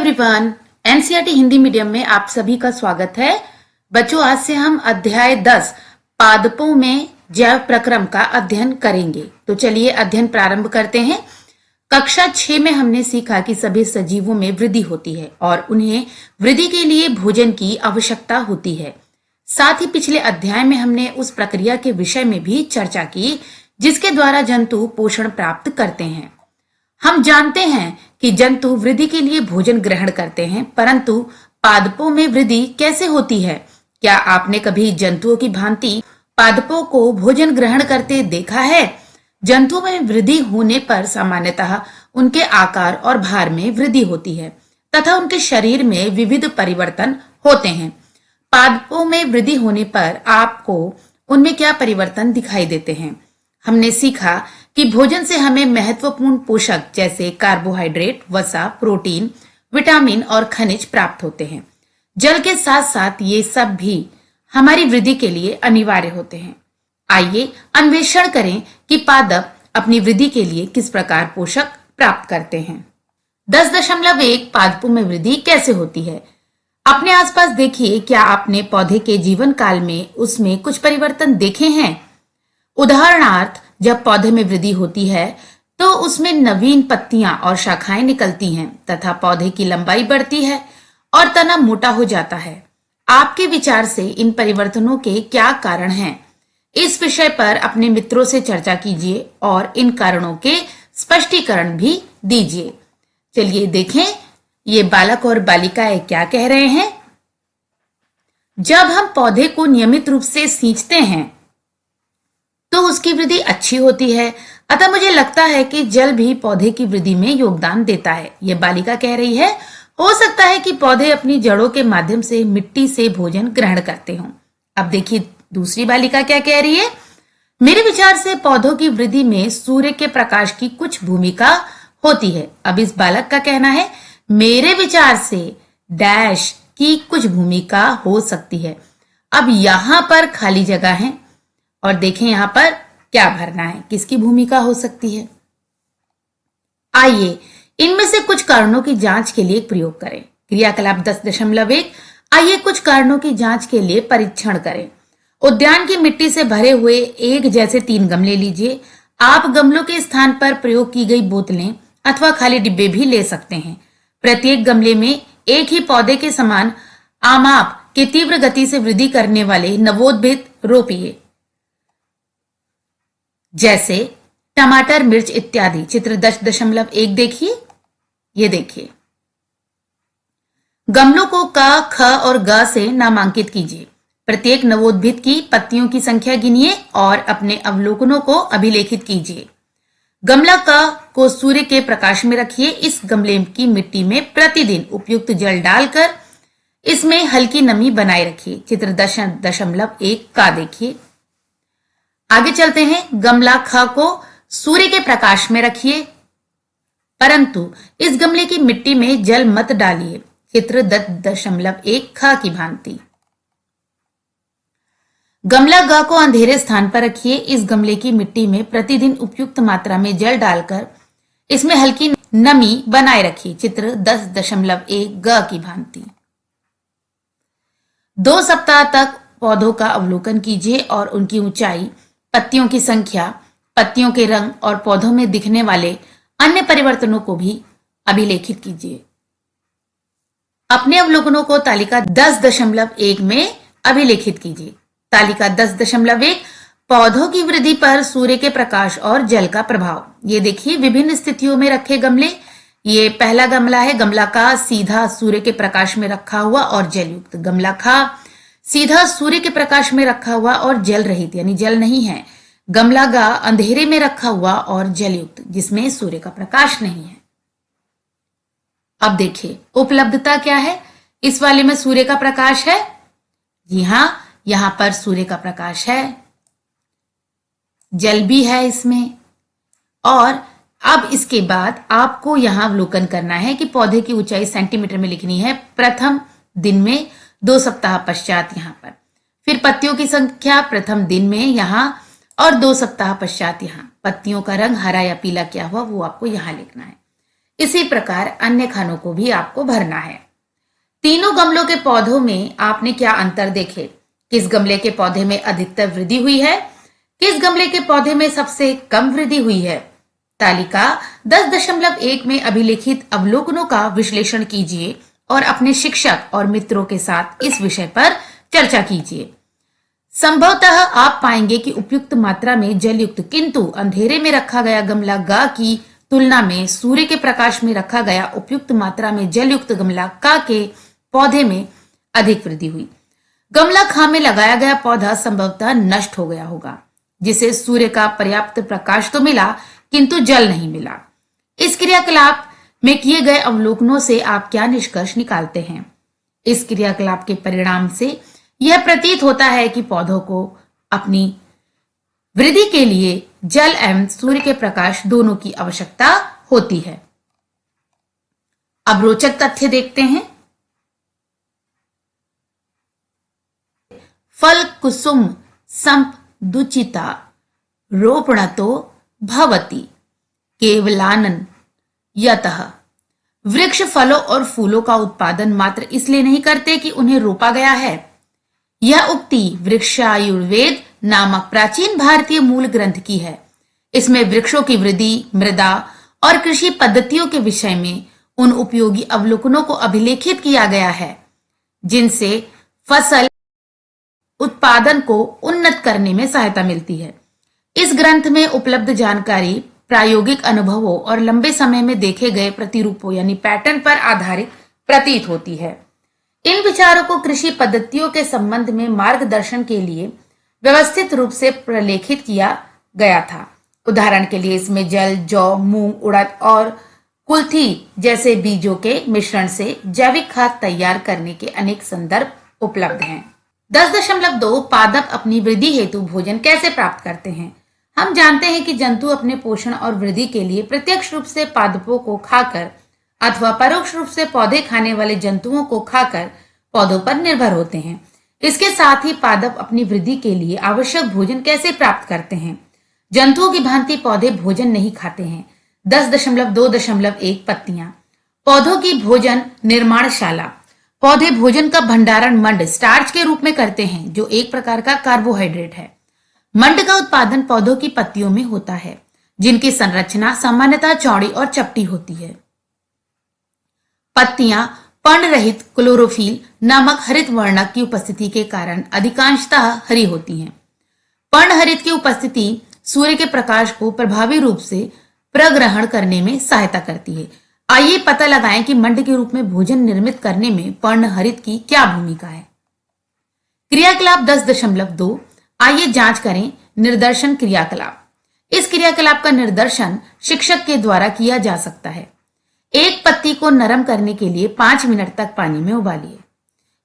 Everyone, NCERT Hindi medium में आप सभी का स्वागत है। बच्चों, आज से हम अध्याय 10 पादपों में जैव प्रक्रम का अध्ययन करेंगे। तो चलिए अध्ययन प्रारंभ करते हैं। कक्षा 6 में हमने सीखा कि सभी सजीवों में वृद्धि होती है और उन्हें वृद्धि के लिए भोजन की आवश्यकता होती है। साथ ही पिछले अध्याय में हमने उस प्रक्रिया के विषय में भी चर्चा की जिसके द्वारा जंतु पोषण प्राप्त करते हैं। हम जानते हैं कि जंतु वृद्धि के लिए भोजन ग्रहण करते हैं, परंतु पादपों में वृद्धि कैसे होती है? क्या आपने कभी जंतुओं की भांति पादपों को भोजन ग्रहण करते देखा है? जंतुओं में वृद्धि होने पर सामान्यतः उनके आकार और भार में वृद्धि होती है तथा उनके शरीर में विविध परिवर्तन होते हैं। पादपों में वृद्धि होने पर आपको उनमें क्या परिवर्तन दिखाई देते हैं? हमने सीखा कि भोजन से हमें महत्वपूर्ण पोषक जैसे कार्बोहाइड्रेट, वसा, प्रोटीन, विटामिन और खनिज प्राप्त होते हैं। जल के साथ साथ ये सब भी हमारी वृद्धि के लिए अनिवार्य होते हैं। आइए अन्वेषण करें कि पादप अपनी वृद्धि के लिए किस प्रकार पोषक प्राप्त करते हैं। 10.1 पादपों में वृद्धि कैसे होती है? अपने आसपास देखिए, क्या आपने पौधे के जीवन काल में उसमें कुछ परिवर्तन देखे हैं? उदाहरणार्थ, जब पौधे में वृद्धि होती है तो उसमें नवीन पत्तियां और शाखाएं निकलती हैं तथा पौधे की लंबाई बढ़ती है और तना मोटा हो जाता है। आपके विचार से इन परिवर्तनों के क्या कारण हैं? इस विषय पर अपने मित्रों से चर्चा कीजिए और इन कारणों के स्पष्टीकरण भी दीजिए। चलिए देखें ये बालक और बालिकाएं क्या कह रहे हैं। जब हम पौधे को नियमित रूप से सींचते हैं तो उसकी वृद्धि अच्छी होती है, अतः मुझे लगता है कि जल भी पौधे की वृद्धि में योगदान देता है। यह बालिका कह रही है। हो सकता है कि पौधे अपनी जड़ों के माध्यम से मिट्टी से भोजन ग्रहण करते हों। अब देखिए दूसरी बालिका क्या कह रही है। मेरे विचार से पौधों की वृद्धि में सूर्य के प्रकाश की कुछ भूमिका होती है। अब इस बालक का कहना है, मेरे विचार से डैश की कुछ भूमिका हो सकती है। अब यहां पर खाली जगह है और देखें यहां पर क्या भरना है, किसकी भूमिका हो सकती है। आइए इनमें से कुछ कारणों की जांच के लिए प्रयोग करें। क्रियाकलाप 10.1 आइए कुछ कारणों की जांच के लिए परीक्षण करें। उद्यान की मिट्टी से भरे हुए एक जैसे 3 गमले लीजिए। आप गमलों के स्थान पर प्रयोग की गई बोतलें अथवा खाली डिब्बे भी ले सकते हैं। प्रत्येक गमले में एक ही पौधे के समान आमाप के तीव्र गति से वृद्धि करने वाले नवोद्भिद रोपिए, जैसे टमाटर, मिर्च इत्यादि। चित्र 10.1 देखिए। ये देखिए, गमलों को क, ख और ग से नामांकित कीजिए। प्रत्येक नवोद्भिद की पत्तियों की संख्या गिनिए और अपने अवलोकनों को अभिलेखित कीजिए। गमला क को सूर्य के प्रकाश में रखिए। इस गमले की मिट्टी में प्रतिदिन उपयुक्त जल डालकर इसमें हल्की नमी बनाए रखिए। चित्र 10.1 का देखिए। आगे चलते हैं। गमला ख को सूर्य के प्रकाश में रखिए, परंतु इस गमले की मिट्टी में जल मत डालिए। चित्र 10.1 ख की भांति। गमला ग को अंधेरे स्थान पर रखिए। इस गमले की मिट्टी में प्रतिदिन उपयुक्त मात्रा में जल डालकर इसमें हल्की नमी बनाए रखिए। चित्र 10.1 ग की भांति। 2 सप्ताह तक पौधों का अवलोकन कीजिए और उनकी ऊंचाई, पत्तियों की संख्या, पत्तियों के रंग और पौधों में दिखने वाले अन्य परिवर्तनों को भी अभिलेखित कीजिए। अपने अवलोकनों को तालिका 10.1 में अभिलेखित कीजिए। तालिका 10.1 पौधों की वृद्धि पर सूर्य के प्रकाश और जल का प्रभाव। ये देखिए विभिन्न स्थितियों में रखे गमले। ये पहला गमला है, गमला का सीधा सूर्य के प्रकाश में रखा हुआ और जलयुक्त। गमला खा सीधा सूर्य के प्रकाश में रखा हुआ और जल रहित यानी जल नहीं है। गमला गा अंधेरे में रखा हुआ और जलयुक्त जिसमें सूर्य का प्रकाश नहीं है। अब देखिए उपलब्धता क्या है। इस वाले में सूर्य का प्रकाश है। जी हां, यहां पर सूर्य का प्रकाश है, जल भी है इसमें। और अब इसके बाद आपको यहां अवलोकन करना है कि पौधे की ऊंचाई सेंटीमीटर में लिखनी है। प्रथम दिन में, 2 सप्ताह पश्चात यहां पर। फिर पत्तियों की संख्या प्रथम दिन में यहां और 2 सप्ताह पश्चात यहां। पत्तियों का रंग हरा या पीला क्या हुआ वो आपको यहां लिखना है। इसी प्रकार अन्य खानों को भी आपको भरना है। तीनों गमलों के पौधों में आपने क्या अंतर देखे? किस गमले के पौधे में अधिकतर वृद्धि हुई है, किस गमले के पौधे में सबसे कम वृद्धि हुई है? तालिका 10.1 में अभिलेखित अवलोकनों का विश्लेषण कीजिए और अपने शिक्षक और मित्रों के साथ इस विषय पर चर्चा कीजिए। संभवतः आप पाएंगे कि उपयुक्त मात्रा में जलयुक्त किंतु अंधेरे में रखा गया गमला ग की तुलना में सूर्य के प्रकाश में रखा गया उपयुक्त मात्रा में जलयुक्त गमला क के पौधे में अधिक वृद्धि हुई। गमला ख में लगाया गया पौधा संभवतः नष्ट हो गया होगा, जिसे सूर्य का पर्याप्त प्रकाश तो मिला किंतु जल नहीं मिला। इस क्रियाकलाप में किए गए अवलोकनों से आप क्या निष्कर्ष निकालते हैं? इस क्रियाकलाप के परिणाम से यह प्रतीत होता है कि पौधों को अपनी वृद्धि के लिए जल एवं सूर्य के प्रकाश दोनों की आवश्यकता होती है। अब रोचक तथ्य देखते हैं। फल कुसुम संपदुचिता रोपणतो भवति केवलानन यतः। वृक्ष फलों और फूलों का उत्पादन मात्र इसलिए नहीं करते कि उन्हें रोपा गया है। यह उक्ति वृक्षायुर्वेद नामक प्राचीन भारतीय मूल ग्रंथ की है। इसमें वृक्षों की वृद्धि, मृदा और कृषि पद्धतियों के विषय में उन उपयोगी अवलोकनों को अभिलेखित किया गया है जिनसे फसल उत्पादन को उन्नत करने में सहायता मिलती है। इस ग्रंथ में उपलब्ध जानकारी प्रायोगिक अनुभवों और लंबे समय में देखे गए प्रतिरूपों यानी पैटर्न पर आधारित प्रतीत होती है। इन विचारों को कृषि पद्धतियों के संबंध में मार्गदर्शन के लिए व्यवस्थित रूप से प्रलेखित किया गया था। उदाहरण के लिए इसमें जल, जौ, मूंग, उड़द और कुल्थी जैसे बीजों के मिश्रण से जैविक खाद तैयार करने के अनेक संदर्भ उपलब्ध हैं। 10.2 पादप अपनी वृद्धि हेतु भोजन कैसे प्राप्त करते हैं? हम जानते हैं कि जंतु अपने पोषण और वृद्धि के लिए प्रत्यक्ष रूप से पादपों को खाकर अथवा परोक्ष रूप से पौधे खाने वाले जंतुओं को खाकर पौधों पर निर्भर होते हैं। इसके साथ ही पादप अपनी वृद्धि के लिए आवश्यक भोजन कैसे प्राप्त करते हैं? जंतुओं की भांति पौधे भोजन नहीं खाते हैं। 10.2.1 पत्तियां। पौधों की भोजन निर्माणशाला। पौधे भोजन का भंडारण मंड स्टार्च के रूप में करते हैं, जो एक प्रकार का कार्बोहाइड्रेट है। मंड का उत्पादन पौधों की पत्तियों में होता है, जिनकी संरचना सामान्यतः चौड़ी और चपटी होती है। पत्तियां पर्णरहित क्लोरोफिल नामक हरित वर्णक की उपस्थिति के कारण अधिकांशतः हरी होती हैं। पर्णहरित की उपस्थिति सूर्य के प्रकाश को प्रभावी रूप से प्रग्रहण करने में सहायता करती है। आइए पता लगाएं कि मंड के रूप में भोजन निर्मित करने में पर्णहरित की क्या भूमिका है। क्रियाकलाप 10.2। आइए जांच करें निर्दर्शन क्रियाकलाप। इस क्रियाकलाप का निर्दर्शन शिक्षक के द्वारा किया जा सकता है। एक पत्ती को नरम करने के लिए 5 मिनट तक पानी में उबालिए।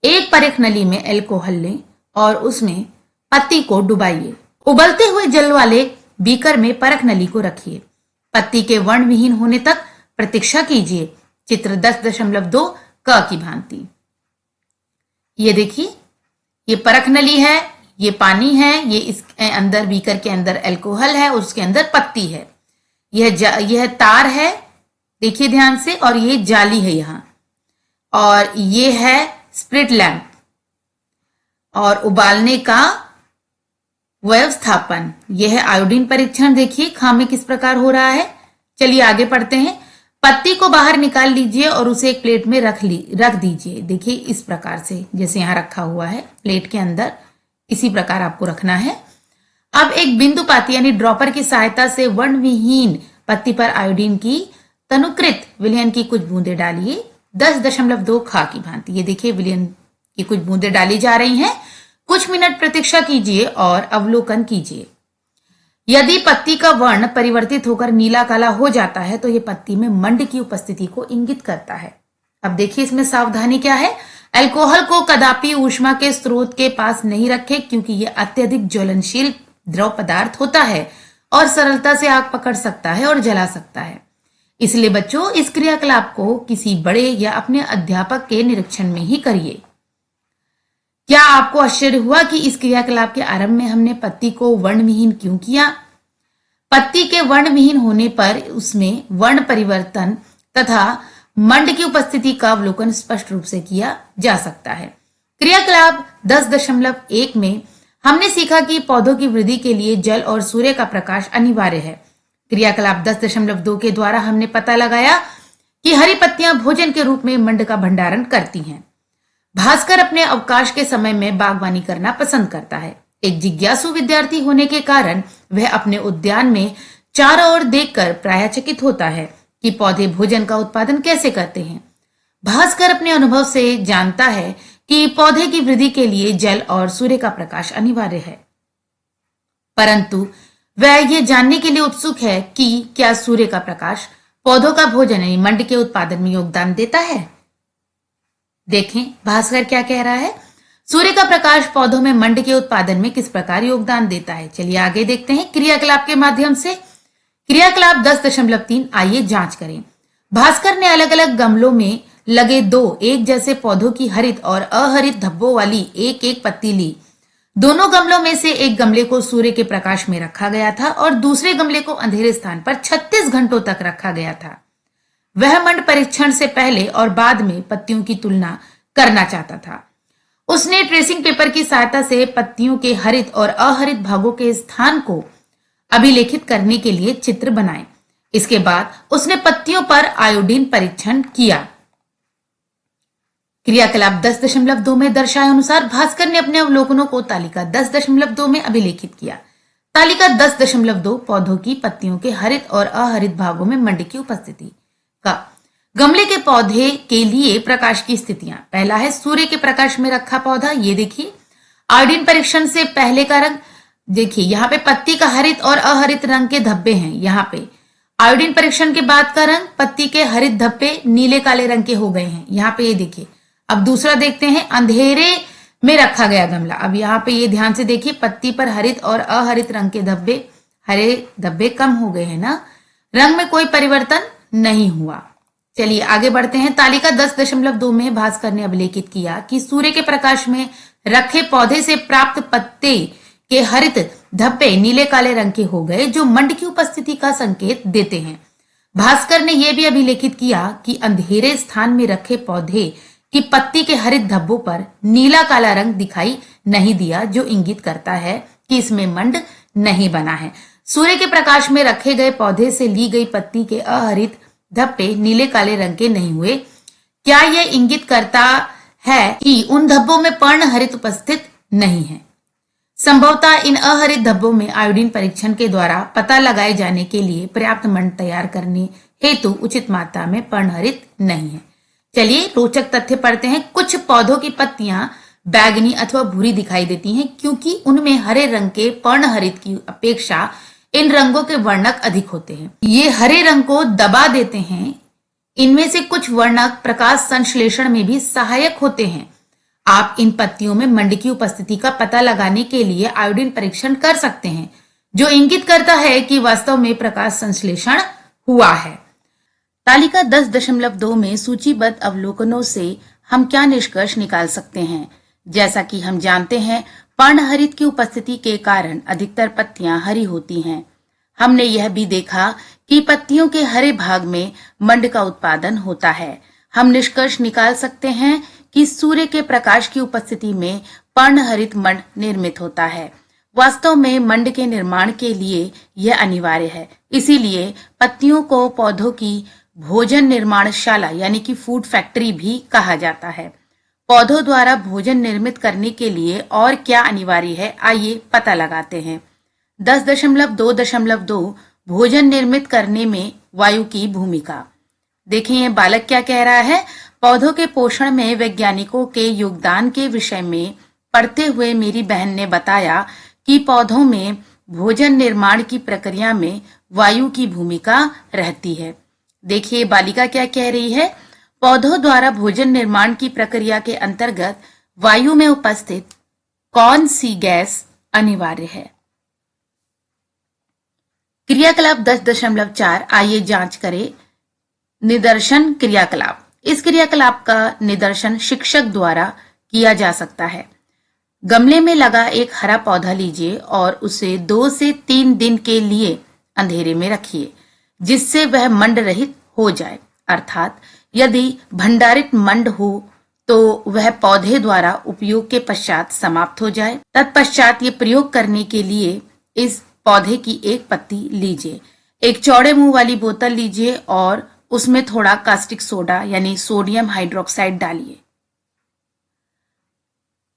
एक परिख नली में अल्कोहल लें और उसमें पत्ती को डुबाइए। उबलते हुए जल वाले बीकर में परख नली को रखिए। पत्ती के वर्णविहीन होने तक प्रतीक्षा कीजिए। चित्र 10.2 क की भांति। ये देखिए, ये परख नली है, ये पानी है, ये इसके अंदर बीकर के अंदर अल्कोहल है और उसके अंदर पत्ती है। यह तार है, देखिए ध्यान से, और ये जाली है यहां, और ये है स्प्रिट लैंप और उबालने का व्यवस्थापन। यह है आयोडीन परीक्षण। देखिए खामे किस प्रकार हो रहा है। चलिए आगे पढ़ते हैं। पत्ती को बाहर निकाल लीजिए और उसे एक प्लेट में रख दीजिए। देखिए इस प्रकार से, जैसे यहां रखा हुआ है प्लेट के अंदर, इसी प्रकार आपको रखना है। अब एक बिंदुपाती यानी ड्रॉपर की सहायता से वर्णविहीन पत्ती पर आयोडीन की तनुकृत विलयन की कुछ बूंदे डालिए। 10.2 ख की भांति। ये देखिए विलयन की कुछ बूंदे डाली जा रही हैं। कुछ मिनट प्रतीक्षा कीजिए और अवलोकन कीजिए। यदि पत्ती का वर्ण परिवर्तित होकर नीला काला हो जाता है तो यह पत्ती में मंड की उपस्थिति को इंगित करता है। अब देखिए इसमें सावधानी क्या है। अल्कोहल को कदापि ऊष्मा के स्रोत के पास नहीं रखें, क्योंकि यह अत्यधिक ज्वलनशील द्रव पदार्थ होता है और सरलता से आग पकड़ सकता है और जला सकता है। इसलिए बच्चों, इस क्रियाकलाप को किसी बड़े या अपने अध्यापक के निरीक्षण में ही करिए। क्या आपको आश्चर्य हुआ कि इस क्रियाकलाप के आरंभ में हमने पत्ती को वर्णविहीन क्यों किया? पत्ती के वर्णविहीन होने पर उसमें वर्ण परिवर्तन तथा मंड की उपस्थिति का अवलोकन स्पष्ट रूप से किया जा सकता है। क्रियाकलाप 10.1 में हमने सीखा कि पौधों की वृद्धि के लिए जल और सूर्य का प्रकाश अनिवार्य है। क्रियाकलाप 10.2 के द्वारा हमने पता लगाया कि हरी पत्तियां भोजन के रूप में मंड का भंडारण करती हैं। भास्कर अपने अवकाश के समय में बागवानी करना पसंद करता है। एक जिज्ञासु विद्यार्थी होने के कारण वह अपने उद्यान में चारों ओर देखकर प्रायः चकित होता है कि पौधे भोजन का उत्पादन कैसे करते हैं। भास्कर अपने अनुभव से जानता है कि पौधे की वृद्धि के लिए जल और सूर्य का प्रकाश अनिवार्य है, परंतु वह यह जानने के लिए उत्सुक है कि क्या सूर्य का प्रकाश पौधों का भोजन यानी मंड के उत्पादन में योगदान देता है। देखें भास्कर क्या कह रहा है। सूर्य का प्रकाश पौधों में मंड के उत्पादन में किस प्रकार योगदान देता है। चलिए आगे देखते हैं क्रियाकलाप के माध्यम से। क्रियाकलाप 10.3 आइए जांच करें। भास्कर ने अलग अलग गमलों में लगे दो एक जैसे पौधों की हरित और अहरित धब्बों वाली एक एक पत्ती ली। दोनों गमलों में से एक गमले को सूर्य के प्रकाश में रखा गया था और दूसरे गमले को अंधेरे स्थान पर 36 घंटों तक रखा गया था। वह मंड परीक्षण से पहले और बाद में पत्तियों की तुलना करना चाहता था। उसने ट्रेसिंग पेपर की सहायता से पत्तियों के हरित और अहरित भागों के स्थान को अभिलेखित करने के लिए चित्र बनाए। इसके बाद उसने पत्तियों पर आयोडीन परीक्षण किया। क्रियाकलाप 10.2 में दर्शाए अनुसार भास्कर ने अपने अवलोकनों को तालिका 10.2 में अभिलेखित किया। तालिका 10.2 पौधों की पत्तियों के हरित और अहरित भागों में मंड की उपस्थिति का। गमले के पौधे के लिए प्रकाश की स्थितियां। पहला है सूर्य के प्रकाश में रखा पौधा। ये देखिए आयोडीन परीक्षण से पहले का रंग। देखिए यहाँ पे पत्ती का हरित और अहरित रंग के धब्बे हैं। यहाँ पे आयोडीन परीक्षण के बाद का रंग पत्ती के हरित धब्बे नीले काले रंग के हो गए हैं। यहाँ पे ये देखिए। अब दूसरा देखते हैं अंधेरे में रखा गया गमला। अब यहाँ पे ये ध्यान से देखिए पत्ती पर हरित और अहरित रंग के धब्बे, हरे धब्बे कम हो गए हैं ना, रंग में कोई परिवर्तन नहीं हुआ। चलिए आगे बढ़ते हैं। तालिका 10.2 में भास्कर ने अभिलेखित किया कि सूर्य के प्रकाश में रखे पौधे से प्राप्त पत्ते के हरित धब्बे नीले काले रंग के हो गए, जो मंड की उपस्थिति का संकेत देते हैं। भास्कर ने यह भी अभिलेखित किया कि अंधेरे स्थान में रखे पौधे की पत्ती के हरित धब्बों पर नीला काला रंग दिखाई नहीं दिया, जो इंगित करता है कि इसमें मंड नहीं बना है। सूर्य के प्रकाश में रखे गए पौधे से ली गई पत्ती के अहरित धब्बे नीले काले रंग के नहीं हुए। क्या यह इंगित करता है कि उन धब्बों में पर्ण हरित उपस्थित नहीं है? संभवतः इन अहरित धब्बों में आयोडीन परीक्षण के द्वारा पता लगाए जाने के लिए पर्याप्त मंड तैयार करने हेतु उचित मात्रा में पर्ण हरित नहीं है। चलिए रोचक तथ्य पढ़ते हैं। कुछ पौधों की पत्तियां बैगनी अथवा भूरी दिखाई देती हैं क्योंकि उनमें हरे रंग के पर्ण हरित की अपेक्षा इन रंगों के वर्णक अधिक होते हैं। ये हरे रंग को दबा देते हैं। इनमें से कुछ वर्णक प्रकाश संश्लेषण में भी सहायक होते हैं। आप इन पत्तियों में मंड की उपस्थिति का पता लगाने के लिए आयोडीन परीक्षण कर सकते हैं, जो इंगित करता है कि वास्तव में प्रकाश संश्लेषण हुआ है। तालिका 10.2 में सूचीबद्ध अवलोकनों से हम क्या निष्कर्ष निकाल सकते हैं? जैसा कि हम जानते हैं, पर्णहरित की उपस्थिति के कारण अधिकतर पत्तियां हरी होती हैं। हमने यह भी देखा कि पत्तियों के हरे भाग में मंड का उत्पादन होता है। हम निष्कर्ष निकाल सकते हैं कि सूर्य के प्रकाश की उपस्थिति में पर्णहरित मंड निर्मित होता है। वास्तव में मंड के निर्माण के लिए यह अनिवार्य है। इसीलिए पत्तियों को पौधों की भोजन निर्माणशाला यानी कि फूड फैक्ट्री भी कहा जाता है। पौधों द्वारा भोजन निर्मित करने के लिए और क्या अनिवार्य है, आइए पता लगाते हैं। 10.2.2 भोजन निर्मित करने में वायु की भूमिका। देखें ये बालक क्या कह रहा है। पौधों के पोषण में वैज्ञानिकों के योगदान के विषय में पढ़ते हुए मेरी बहन ने बताया कि पौधों में भोजन निर्माण की प्रक्रिया में वायु की भूमिका रहती है। देखिए बालिका क्या कह रही है। पौधों द्वारा भोजन निर्माण की प्रक्रिया के अंतर्गत वायु में उपस्थित कौन सी गैस अनिवार्य है? क्रियाकलाप 10.4 आइए जांच करें। निदर्शन क्रियाकलाप। इस क्रियाकलाप का निदर्शन शिक्षक द्वारा किया जा सकता है। गमले में लगा एक हरा पौधा लीजिए और उसे 2 से 3 दिन के लिए अंधेरे में रखिए, जिससे वह मंड रहित हो जाए। अर्थात यदि भंडारित मंड हो तो वह पौधे द्वारा उपयोग के पश्चात समाप्त हो जाए। तत्पश्चात ये प्रयोग करने के लिए इस पौधे की एक पत्ती लीजिए, एक चौड़े मुंह वाली बोतल लीजिए और उसमें थोड़ा कास्टिक सोडा यानी सोडियम हाइड्रोक्साइड डालिए।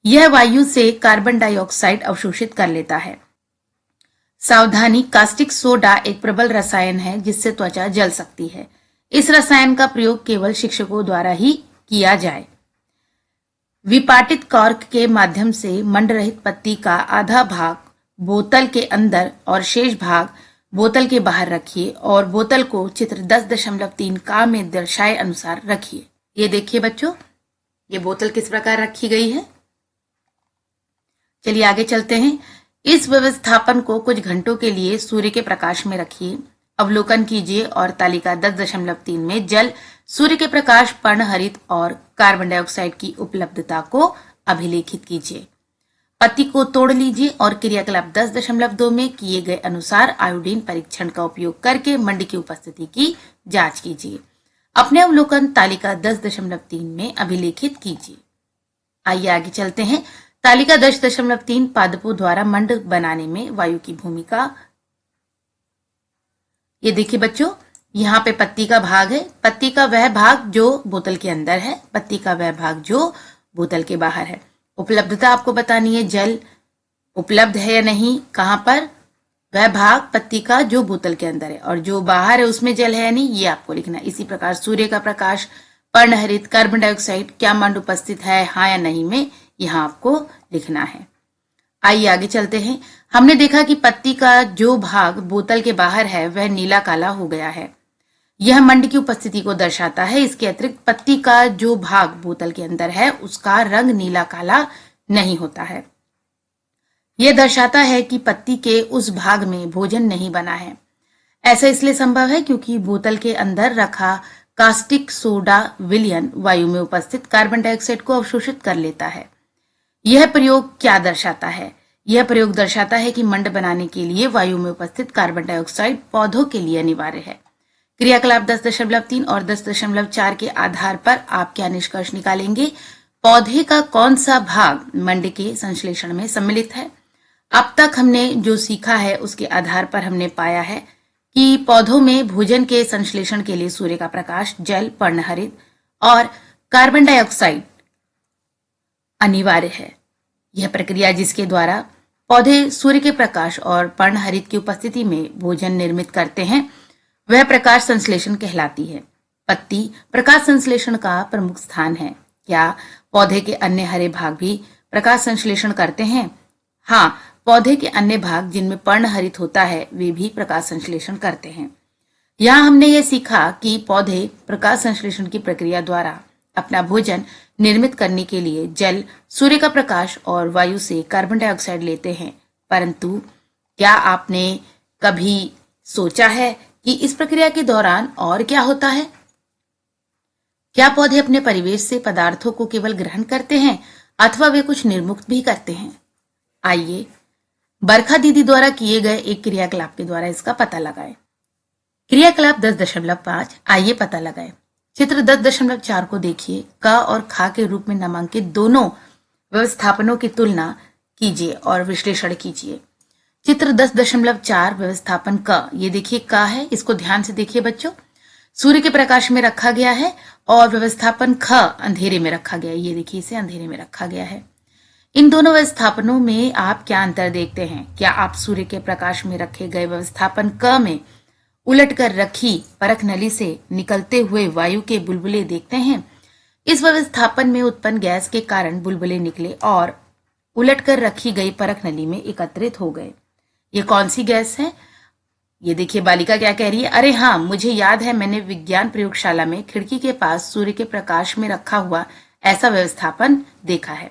यह वायु से कार्बन डाइऑक्साइड अवशोषित कर लेता है। सावधानी, कास्टिक सोडा एक प्रबल रसायन है जिससे त्वचा जल सकती है। इस रसायन का प्रयोग केवल शिक्षकों द्वारा ही किया जाए। विपाटित कॉर्क के माध्यम से मंड रहित पत्ती का आधा भाग बोतल के अंदर और शेष भाग बोतल के बाहर रखिए और बोतल को चित्र 10.3 का में दर्शाए अनुसार रखिए। ये देखिए बच्चों, ये बोतल किस प्रकार रखी गई है। चलिए आगे चलते हैं। इस व्यवस्थापन को कुछ घंटों के लिए सूर्य के प्रकाश में रखिए। अवलोकन कीजिए और तालिका 10.3 में जल, सूर्य के प्रकाश, पर्णहरित और कार्बन डाइऑक्साइड की उपलब्धता को अभिलेखित कीजिए। पत्ती को तोड़ लीजिए और क्रियाकलाप 10.2 में किए गए अनुसार आयोडीन परीक्षण का उपयोग करके मंड की उपस्थिति की जांच कीजिए। अपने अवलोकन तालिका 10.3 में अभिलेखित कीजिए। आइए आगे चलते हैं। तालिका 10.3 पादपों द्वारा मंड बनाने में वायु की भूमिका। ये देखिए बच्चों, यहाँ पे पत्ती का भाग है, पत्ती का वह भाग जो बोतल के अंदर है, पत्ती का वह भाग जो बोतल के बाहर है। उपलब्धता आपको बतानी है, जल उपलब्ध है या नहीं, कहां पर, वह भाग पत्ती का जो बोतल के अंदर है, और जो बाहर है उसमें जल है या नहीं, ये आपको लिखना है। इसी प्रकार सूर्य का प्रकाश, पर्णहरित, कार्बन डाइऑक्साइड, क्या मंड उपस्थित है, हाँ या नहीं में यहाँ आपको लिखना है। आइए आगे चलते हैं। हमने देखा कि पत्ती का जो भाग बोतल के बाहर है वह नीला काला हो गया है। यह मंड की उपस्थिति को दर्शाता है। इसके अतिरिक्त पत्ती का जो भाग बोतल के अंदर है उसका रंग नीला काला नहीं होता है। यह दर्शाता है कि पत्ती के उस भाग में भोजन नहीं बना है। ऐसा इसलिए संभव है क्योंकि बोतल के अंदर रखा कास्टिक सोडा विलयन वायु में उपस्थित कार्बन डाइऑक्साइड को अवशोषित कर लेता है। यह प्रयोग क्या दर्शाता है? यह प्रयोग दर्शाता है कि मंड बनाने के लिए वायु में उपस्थित कार्बन डाइऑक्साइड पौधों के लिए अनिवार्य है। क्रियाकलाप 10.3 और 10.4 के आधार पर आप क्या निष्कर्ष निकालेंगे? पौधे का कौन सा भाग मंड के संश्लेषण में सम्मिलित है? अब तक हमने जो सीखा है उसके आधार पर हमने पाया है कि पौधों में भोजन के संश्लेषण के लिए सूर्य का प्रकाश, जल, पर्णहरित और कार्बन डाइऑक्साइड अनिवार्य है। यह प्रक्रिया जिसके द्वारा पौधे सूर्य के प्रकाश और पर्णहरित की उपस्थिति में भोजन निर्मित करते हैं वह प्रकाश संश्लेषण कहलाती है। पत्ती प्रकाश संश्लेषण का प्रमुख स्थान है। क्या पौधे के अन्य हरे भाग भी प्रकाश संश्लेषण करते हैं? हाँ, पौधे के अन्य भाग जिनमें पर्णहरित होता है वे भी प्रकाश संश्लेषण करते हैं। यहाँ हमने ये सीखा कि पौधे प्रकाश संश्लेषण की प्रक्रिया द्वारा अपना भोजन निर्मित करने के लिए जल, सूर्य का प्रकाश और वायु से कार्बन डाइऑक्साइड लेते हैं। परंतु क्या आपने कभी सोचा है कि इस प्रक्रिया के दौरान और क्या होता है? क्या पौधे अपने परिवेश से पदार्थों को केवल ग्रहण करते हैं अथवा वे कुछ निर्मुक्त भी करते हैं? आइए बरखा दीदी द्वारा किए गए एक क्रियाकलाप के द्वारा इसका पता लगाएं। क्रियाकलाप 10.5 आइए पता लगाएं। चित्र 10.4 को देखिए। क और ख के रूप में नामांकित दोनों व्यवस्थापनों की तुलना कीजिए और विश्लेषण कीजिए। चित्र 10.4 व्यवस्थापन क, ये देखिए क है, इसको ध्यान से देखिए बच्चों। सूर्य के प्रकाश में रखा गया है और व्यवस्थापन ख अंधेरे में रखा गया है। ये देखिए इसे अंधेरे में रखा गया है। इन दोनों व्यवस्थापनों में आप क्या अंतर देखते हैं? क्या आप सूर्य के प्रकाश में रखे गए व्यवस्थापन क में उलट कर रखी परख नली से निकलते हुए वायु के बुलबुले देखते हैं? इस व्यवस्थापन में उत्पन्न गैस के कारण बुलबुले निकले और उलट कर रखी गई परख नली में एकत्रित हो गए। ये कौन सी गैस है? ये देखिए बालिका क्या कह रही है, अरे हाँ, मुझे याद है, मैंने विज्ञान प्रयोगशाला में खिड़की के पास सूर्य के प्रकाश में रखा हुआ ऐसा व्यवस्थापन देखा है।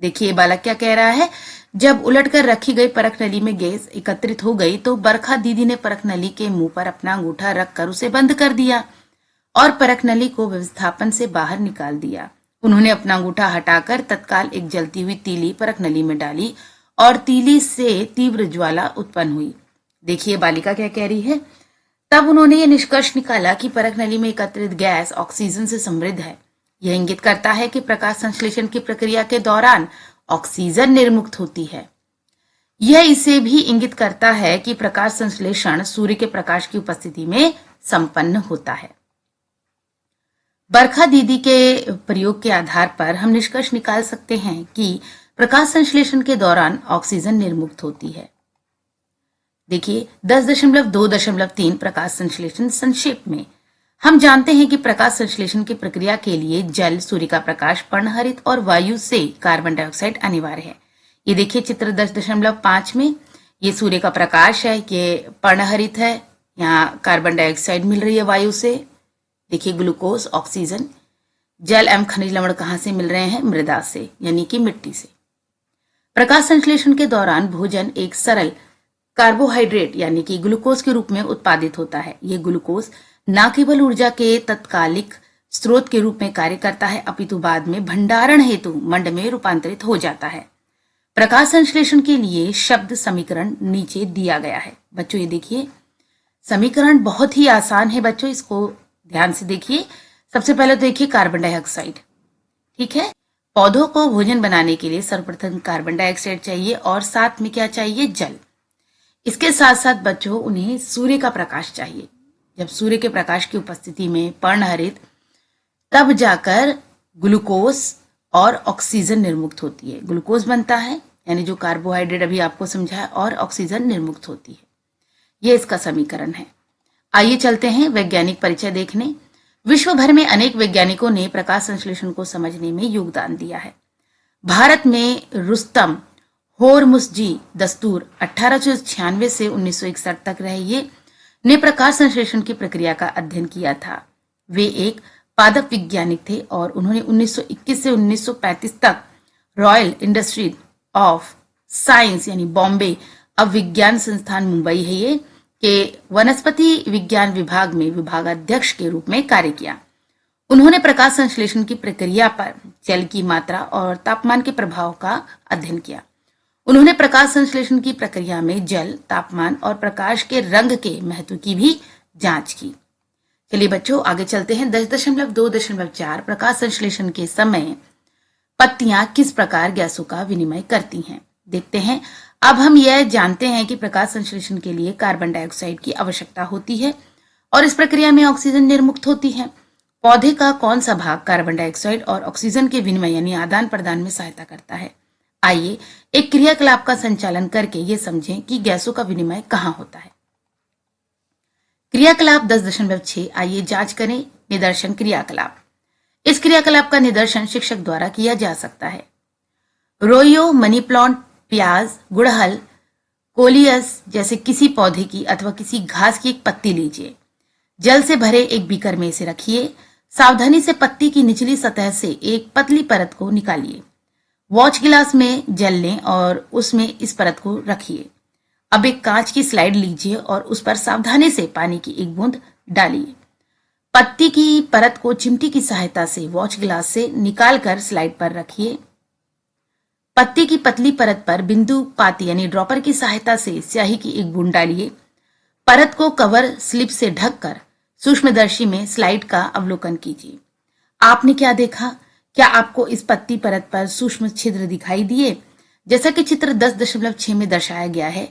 देखिए बालक क्या कह रहा है, जब उलटकर रखी गई परख नली में गैस एकत्रित हो गई तो बरखा दीदी ने परख नली के मुंह पर अपना अंगूठा रखकर उसे बंद कर दिया और परख नली को व्यवस्थापन से बाहर निकाल दिया। उन्होंने अपना अंगूठा हटाकर तत्काल एक जलती हुई तीली परख नली में डाली और तीली से तीव्र ज्वाला उत्पन्न हुई। देखिए बालिका क्या कह रही है, तब उन्होंने ये निष्कर्ष निकाला कि परख नली में एकत्रित गैस ऑक्सीजन से समृद्ध है। यह इंगित करता है कि प्रकाश संश्लेषण की प्रक्रिया के दौरान ऑक्सीजन निर्मुक्त होती है। यह इसे भी इंगित करता है कि प्रकाश संश्लेषण सूर्य के प्रकाश की उपस्थिति में संपन्न होता है। बरखा दीदी के प्रयोग के आधार पर हम निष्कर्ष निकाल सकते हैं कि प्रकाश संश्लेषण के दौरान ऑक्सीजन निर्मुक्त होती है। देखिए 10.2.3 प्रकाश संश्लेषण संक्षेप में हम जानते हैं कि प्रकाश संश्लेषण की प्रक्रिया के लिए जल, सूर्य का प्रकाश, पर्णहरित और वायु से कार्बन डाइऑक्साइड अनिवार्य है। ये देखिए चित्र 10.5 में ये सूर्य का प्रकाश है, ये पर्णहरित है, यहाँ कार्बन डाइऑक्साइड मिल रही है वायु से। देखिए ग्लूकोज, ऑक्सीजन। जल एवं खनिज लवण कहाँ से मिल रहे हैं? मृदा से, यानी कि मिट्टी से। प्रकाश संश्लेषण के दौरान भोजन एक सरल कार्बोहाइड्रेट यानी कि ग्लूकोज के रूप में उत्पादित होता है। ये ग्लूकोज न केवल ऊर्जा के तत्कालिक स्रोत के रूप में कार्य करता है, अपितु बाद में भंडारण हेतु मंड में रूपांतरित हो जाता है। प्रकाश संश्लेषण के लिए शब्द समीकरण नीचे दिया गया है। बच्चों ये देखिए समीकरण बहुत ही आसान है बच्चों, इसको ध्यान से देखिए। सबसे पहले तो देखिए कार्बन डाइऑक्साइड, ठीक है। पौधों को भोजन बनाने के लिए सर्वप्रथम कार्बन डाइऑक्साइड चाहिए और साथ में क्या चाहिए? जल। इसके साथ साथ बच्चों उन्हें सूर्य का प्रकाश चाहिए। जब सूर्य के प्रकाश की उपस्थिति में पर्णहरित, तब जाकर ग्लूकोज और ऑक्सीजन निर्मुक्त होती है। ग्लूकोज बनता है यानी जो कार्बोहाइड्रेट अभी आपको समझाया, और ऑक्सीजन निर्मुक्त होती है। यह इसका समीकरण है। आइए चलते हैं वैज्ञानिक परिचय देखने। विश्व भर में अनेक वैज्ञानिकों ने प्रकाश संश्लेषण को समझने में योगदान दिया है। भारत में रुस्तम होरमुसजी दस्तूर 1896 से 1961 तक रहे ये ने प्रकाश संश्लेषण की प्रक्रिया का अध्ययन किया था। वे एक पादप वैज्ञानिक थे और उन्होंने 1921 से 1935 तक रॉयल इंस्टीट्यूट ऑफ साइंस यानी बॉम्बे अब विज्ञान संस्थान मुंबई है ये के वनस्पति विज्ञान विभाग में विभागाध्यक्ष के रूप में कार्य किया। उन्होंने प्रकाश संश्लेषण की प्रक्रिया पर जल की मात्रा और तापमान के प्रभाव का अध्ययन किया। उन्होंने प्रकाश संश्लेषण की प्रक्रिया में जल, तापमान और प्रकाश के रंग के महत्व की भी जांच की। चलिए बच्चों आगे चलते हैं। 10.2.4 प्रकाश संश्लेषण के समय पत्तियां किस प्रकार गैसों का विनिमय करती हैं, देखते हैं। अब हम यह जानते हैं कि प्रकाश संश्लेषण के लिए कार्बन डाइऑक्साइड की आवश्यकता होती है और इस प्रक्रिया में ऑक्सीजन निर्मुक्त होती है। पौधे का कौन सा भाग कार्बन डाइऑक्साइड और ऑक्सीजन के विनिमय यानी आदान प्रदान में सहायता करता है? आइए एक क्रियाकलाप का संचालन करके ये समझें कि गैसों का विनिमय कहाँ होता है। क्रियाकलाप 10.6 आइए जांच करें। निदर्शन क्रियाकलाप। इस क्रियाकलाप का निदर्शन शिक्षक द्वारा किया जा सकता है। रोयो, मनी प्लांट, प्याज, गुड़हल, कोलियस जैसे किसी पौधे की अथवा किसी घास की एक पत्ती लीजिए। जल से भरे एक बीकर में इसे रखिए। सावधानी से पत्ती की निचली सतह से एक पतली परत को निकालिए। वॉच गिलास में जल लें और उसमें इस परत को रखिए। अब एक कांच की स्लाइड लीजिए और उस पर सावधानी से पानी की एक बूंद डालिए। पत्ती की परत को चिमटी की सहायता से वॉच गिलास से निकालकर स्लाइड पर रखिए। पत्ती की पतली परत पर बिंदु पाती यानी ड्रॉपर की सहायता से स्याही की एक बूंद डालिए। परत को कवर स्लिप से ढककर सूक्ष्मदर्शी में स्लाइड का अवलोकन कीजिए। आपने क्या देखा? क्या आपको इस पत्ती परत पर सूक्ष्म छिद्र दिखाई दिए? जैसा कि चित्र 10.6 में दर्शाया गया है,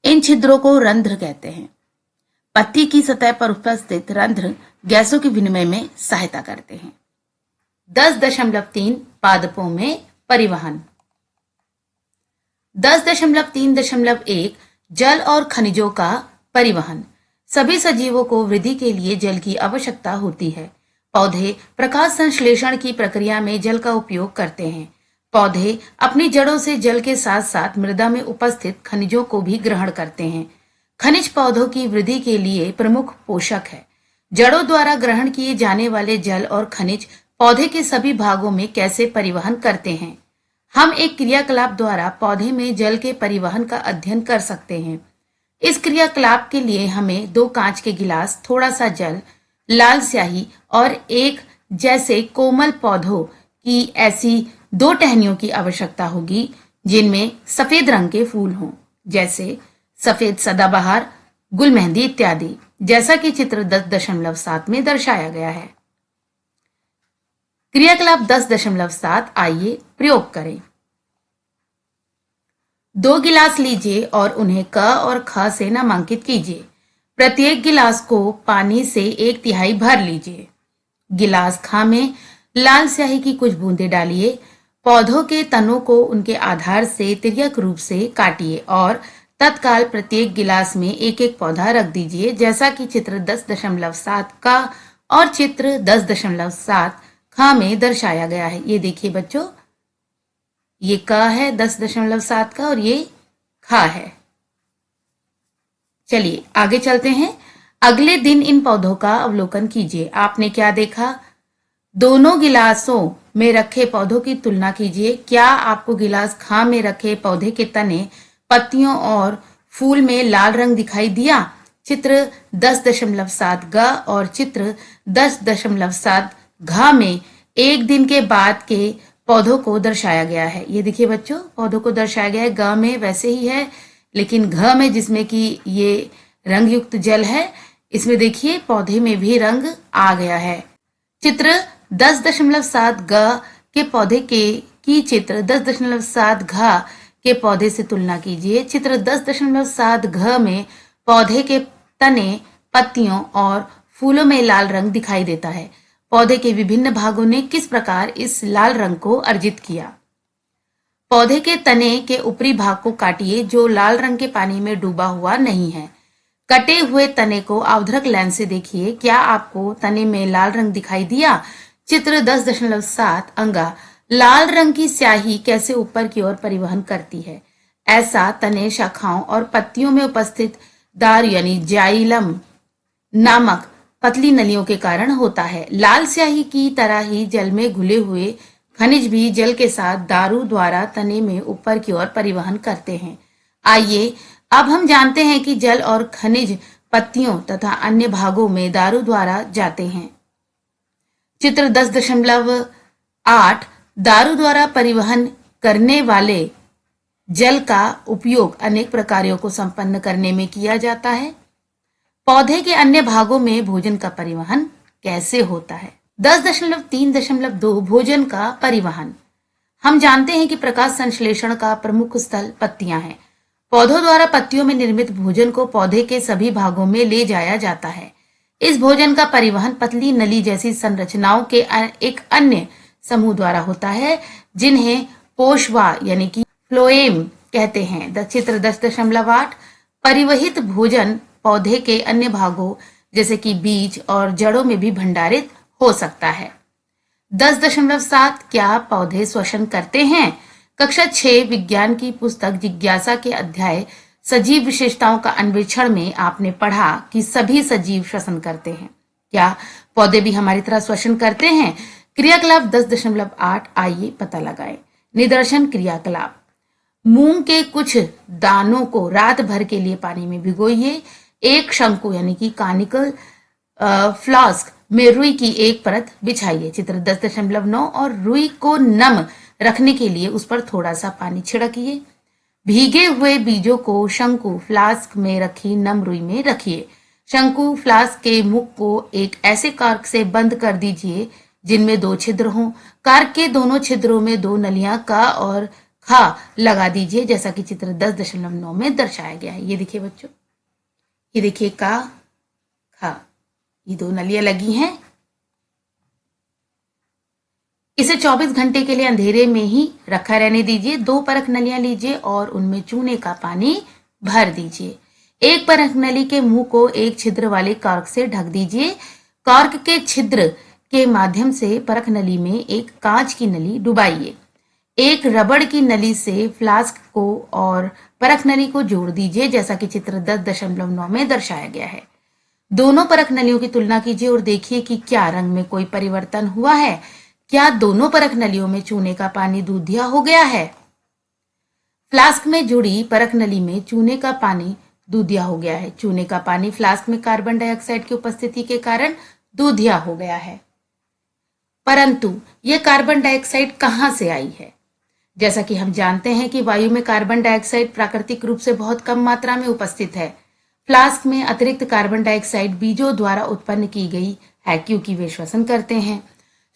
इन छिद्रों को रंध्र कहते हैं। पत्ती की सतह पर उपस्थित रंध्र गैसों के विनिमय में सहायता करते हैं। 10.3 पादपों में परिवहन। 10.3.1 जल और खनिजों का परिवहन। सभी सजीवों को वृद्धि के लिए जल की आवश्यकता होती है। पौधे प्रकाश संश्लेषण की प्रक्रिया में जल का उपयोग करते हैं। पौधे अपनी जड़ों से जल के साथ साथ मृदा में उपस्थित खनिजों को भी ग्रहण करते हैं। खनिज पौधों की वृद्धि के लिए प्रमुख पोषक है। जड़ों द्वारा ग्रहण किए जाने वाले जल और खनिज पौधे के सभी भागों में कैसे परिवहन करते हैं? हम एक क्रियाकलाप द्वारा पौधे में जल के परिवहन का अध्ययन कर सकते हैं। इस क्रियाकलाप के लिए हमें 2 कांच के गिलास, थोड़ा सा जल, लाल स्याही और एक जैसे कोमल पौधों की ऐसी 2 टहनियों की आवश्यकता होगी जिनमें सफेद रंग के फूल हों, जैसे सफेद सदाबहार, गुलमेहंदी इत्यादि। जैसा कि चित्र 10.7 में दर्शाया गया है। क्रियाकलाप 10.7 आइए प्रयोग करें। 2 गिलास लीजिए और उन्हें क और ख से नामांकित कीजिए। प्रत्येक गिलास को पानी से 1/3 भर लीजिए। गिलास ख में लाल स्याही की कुछ बूंदें डालिए। पौधों के तनों को उनके आधार से तिर्यक रूप से काटिए और तत्काल प्रत्येक गिलास में एक एक पौधा रख दीजिए, जैसा कि चित्र 10.7 का और चित्र 10.7 ख में दर्शाया गया है। ये देखिए बच्चों, ये क है 10.7 का और ये ख है। चलिए आगे चलते हैं। अगले दिन इन पौधों का अवलोकन कीजिए। आपने क्या देखा? दोनों गिलासों में रखे पौधों की तुलना कीजिए। क्या आपको गिलास ख में रखे पौधे के तने, पत्तियों और फूल में लाल रंग दिखाई दिया? चित्र 10.7 ग और चित्र 10.7 घ में एक दिन के बाद के पौधों को दर्शाया गया है। ये देखिए बच्चों, पौधों को दर्शाया गया है। ग में वैसे ही है, लेकिन घ में जिसमें कि ये रंग युक्त जल है, इसमें देखिए पौधे में भी रंग आ गया है। चित्र 10.7 ग के पौधे की चित्र 10.7 घ के पौधे से तुलना कीजिए। चित्र 10.7 घ में पौधे के तने, पत्तियों और फूलों में लाल रंग दिखाई देता है। पौधे के विभिन्न भागों ने किस प्रकार इस लाल रंग को अर्जित किया? पौधे के तने के ऊपरी भाग को काटिए जो लाल रंग के पानी में डूबा हुआ नहीं है। कटे हुए तने को अवधरक लेंस से देखिए। क्या आपको तने में लाल रंग दिखाई दिया? चित्र 10.7 अंगा लाल रंग की स्याही कैसे ऊपर की ओर परिवहन करती है? ऐसा तने, शाखाओं और पत्तियों में उपस्थित दार यानी जाइलम नामक पतली नलियों के कारण होता है। लाल स्याही की तरह ही जल में घुले हुए खनिज भी जल के साथ दारू द्वारा तने में ऊपर की ओर परिवहन करते हैं। आइए अब हम जानते हैं कि जल और खनिज पत्तियों तथा अन्य भागों में दारू द्वारा जाते हैं। चित्र 10.8 दारू द्वारा परिवहन करने वाले जल का उपयोग अनेक प्रकारों को संपन्न करने में किया जाता है। पौधे के अन्य भागों में भोजन का परिवहन कैसे होता है? 10.3.2 भोजन का परिवहन। हम जानते हैं कि प्रकाश संश्लेषण का प्रमुख स्थल पत्तियां हैं। पौधों द्वारा पत्तियों में निर्मित भोजन को पौधे के सभी भागों में ले जाया जाता है। इस भोजन का परिवहन पतली नली जैसी संरचनाओं के एक अन्य समूह द्वारा होता है, जिन्हें पोषवा यानी कि फ्लोएम कहते हैं। चित्र 10.8 परिवहित भोजन पौधे के अन्य भागों जैसे कि बीज और जड़ों में भी भंडारित हो सकता है। 10.7 क्या पौधे श्वसन करते हैं? कक्षा 6 विज्ञान की पुस्तक जिज्ञासा के अध्याय सजीव विशेषताओं का अन्वेषण में आपने पढ़ा कि सभी सजीव श्वसन करते हैं। क्या पौधे भी हमारी तरह श्वसन करते हैं? क्रियाकलाप 10.8 आइए पता लगाएं। निदर्शन क्रियाकलाप। मूंग के कुछ दानों को रात भर के लिए पानी में भिगोइए। एक शंकु यानी कि कॉनिकल फ्लास्क में रुई की एक परत बिछाइए। चित्र 10.9 और रुई को नम रखने के लिए उस पर थोड़ा सा पानी छिड़किए। भीगे हुए बीजों को शंकु फ्लास्क में रखी नम रुई में रखिए। शंकु फ्लास्क के मुख को एक ऐसे कार्क से बंद कर दीजिए जिनमें 2 छिद्र हों। कार्क के दोनों छिद्रों में 2 नलियां का और खा लगा दीजिए, जैसा कि चित्र 10.9 में दर्शाया गया है। ये देखिए बच्चों, ये देखिए का खा, ये 2 नलियां लगी हैं। इसे 24 घंटे के लिए अंधेरे में ही रखा रहने दीजिए। 2 परख नलियां लीजिए और उनमें चूने का पानी भर दीजिए। एक परख नली के मुंह को एक छिद्र वाले कॉर्क से ढक दीजिए। कॉर्क के छिद्र के माध्यम से परख नली में एक कांच की नली डुबाइए। एक रबड़ की नली से फ्लास्क को और परख नली को जोड़ दीजिए, जैसा कि चित्र 10.9 में दर्शाया गया है। दोनों परख नलियों की तुलना कीजिए और देखिए कि क्या रंग में कोई परिवर्तन हुआ है। क्या दोनों परख नलियों में चूने का पानी दूधिया हो गया है? फ्लास्क में जुड़ी परख नली में चूने का पानी दूधिया हो गया है। चूने का पानी फ्लास्क में कार्बन डाइऑक्साइड की उपस्थिति के कारण दूधिया हो गया है। परंतु यह कार्बन डाइऑक्साइड कहां से आई है? जैसा कि हम जानते हैं कि वायु में कार्बन डाइऑक्साइड प्राकृतिक रूप से बहुत कम मात्रा में उपस्थित है। फ्लास्क में अतिरिक्त कार्बन डाइऑक्साइड बीजों द्वारा उत्पन्न की गई है क्योंकि वे श्वसन करते हैं।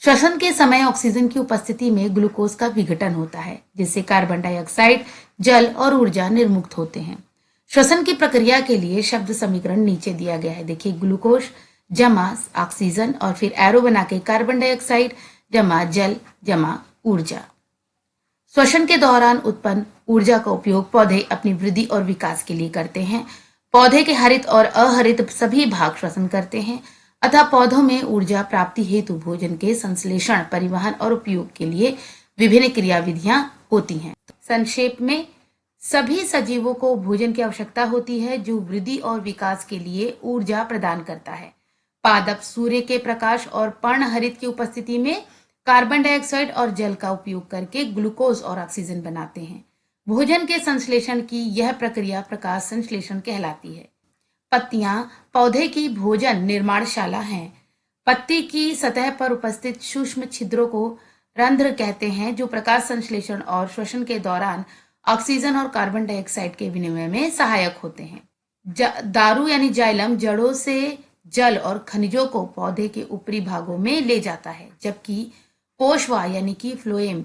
श्वसन के समय ऑक्सीजन की उपस्थिति में ग्लूकोज का विघटन होता है, जिससे कार्बन डाइऑक्साइड, जल और ऊर्जा निर्मुक्त होते हैं। श्वसन की प्रक्रिया के लिए शब्द समीकरण नीचे दिया गया है। देखिए, ग्लूकोज जमा ऑक्सीजन और फिर एरो बना के कार्बन डाइऑक्साइड जमा जल जमा ऊर्जा। श्वसन के दौरान उत्पन्न ऊर्जा का उपयोग पौधे अपनी वृद्धि और विकास के लिए करते हैं। पौधे के हरित और अहरित सभी भाग श्वसन करते हैं, अतः पौधों में ऊर्जा प्राप्ति हेतु भोजन के संश्लेषण, परिवहन और उपयोग के लिए विभिन्न क्रियाविधियां होती हैं। संक्षेप में, सभी सजीवों को भोजन की आवश्यकता होती है जो वृद्धि और विकास के लिए ऊर्जा प्रदान करता है। पादप सूर्य के प्रकाश और पर्णहरित की उपस्थिति में कार्बन डाइऑक्साइड और जल का उपयोग करके ग्लूकोज और ऑक्सीजन बनाते हैं। भोजन के संश्लेषण की यह प्रक्रिया प्रकाश संश्लेषण कहलाती है। पत्तियां पौधे की भोजन निर्माणशाला हैं। पत्ती की सतह पर उपस्थित सूक्ष्म छिद्रों को रंध्र कहते हैं, जो प्रकाश संश्लेषण और श्वसन के दौरान ऑक्सीजन और कार्बन डाइऑक्साइड के विनिमय में सहायक होते हैं। दारू यानी जाइलम जड़ों से जल और खनिजों को पौधे के ऊपरी भागों में ले जाता है, जबकि पोषवा यानी कि फ्लोएम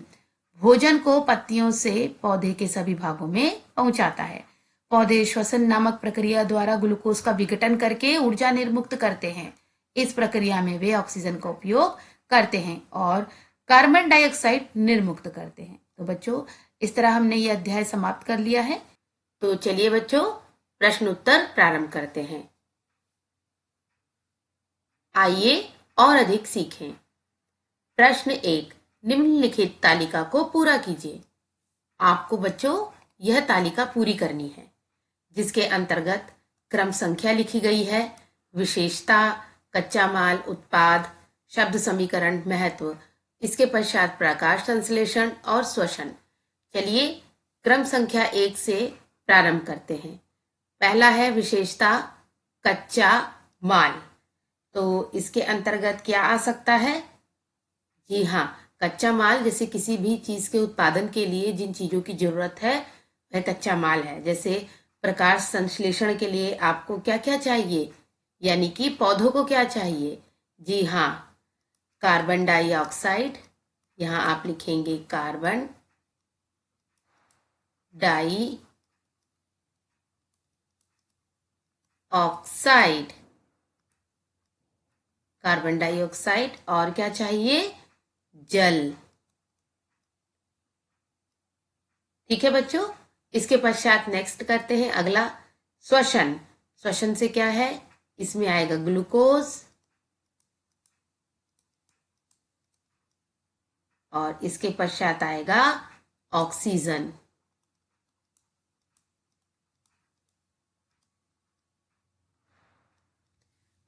भोजन को पत्तियों से पौधे के सभी भागों में पहुंचाता है। पौधे श्वसन नामक प्रक्रिया द्वारा ग्लूकोज का विघटन करके ऊर्जा निर्मुक्त करते हैं। इस प्रक्रिया में वे ऑक्सीजन का उपयोग करते हैं और कार्बन डाइऑक्साइड निर्मुक्त करते हैं। तो बच्चों, इस तरह हमने ये अध्याय समाप्त कर लिया है। तो चलिए बच्चों, प्रश्न उत्तर प्रारंभ करते हैं। आइए और अधिक सीखें। प्रश्न 1, निम्नलिखित तालिका को पूरा कीजिए। आपको बच्चों यह तालिका पूरी करनी है, जिसके अंतर्गत क्रम संख्या लिखी गई है, विशेषता, कच्चा माल, उत्पाद, शब्द समीकरण, महत्व, इसके पश्चात प्रकाश संश्लेषण और श्वसन। चलिए क्रम संख्या 1 से प्रारंभ करते हैं। पहला है विशेषता, कच्चा माल। तो इसके अंतर्गत क्या आ सकता है? जी हाँ, कच्चा माल जैसे किसी भी चीज के उत्पादन के लिए जिन चीजों की जरूरत है वह कच्चा माल है। जैसे प्रकाश संश्लेषण के लिए आपको क्या क्या चाहिए, यानी कि पौधों को क्या चाहिए? जी हाँ, कार्बन डाइऑक्साइड। यहाँ आप लिखेंगे carbon dioxide, carbon dioxide. और क्या चाहिए? जल। ठीक है बच्चों, इसके पश्चात नेक्स्ट करते हैं अगला, श्वसन। श्वसन से क्या है? इसमें आएगा ग्लूकोज और इसके पश्चात आएगा ऑक्सीजन।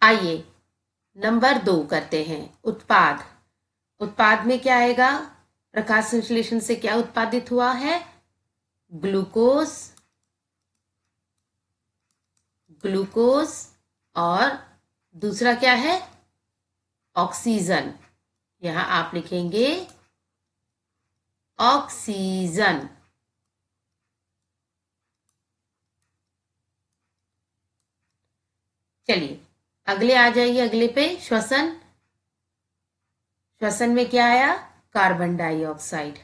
आइए नंबर 2 करते हैं, उत्पाद। उत्पाद में क्या आएगा? प्रकाश संश्लेषण से क्या उत्पादित हुआ है? ग्लूकोज, ग्लूकोज और दूसरा क्या है? ऑक्सीजन। यहां आप लिखेंगे ऑक्सीजन। चलिए अगले आ जाइए, अगले पे श्वसन। श्वसन में क्या आया? Carbon dioxide.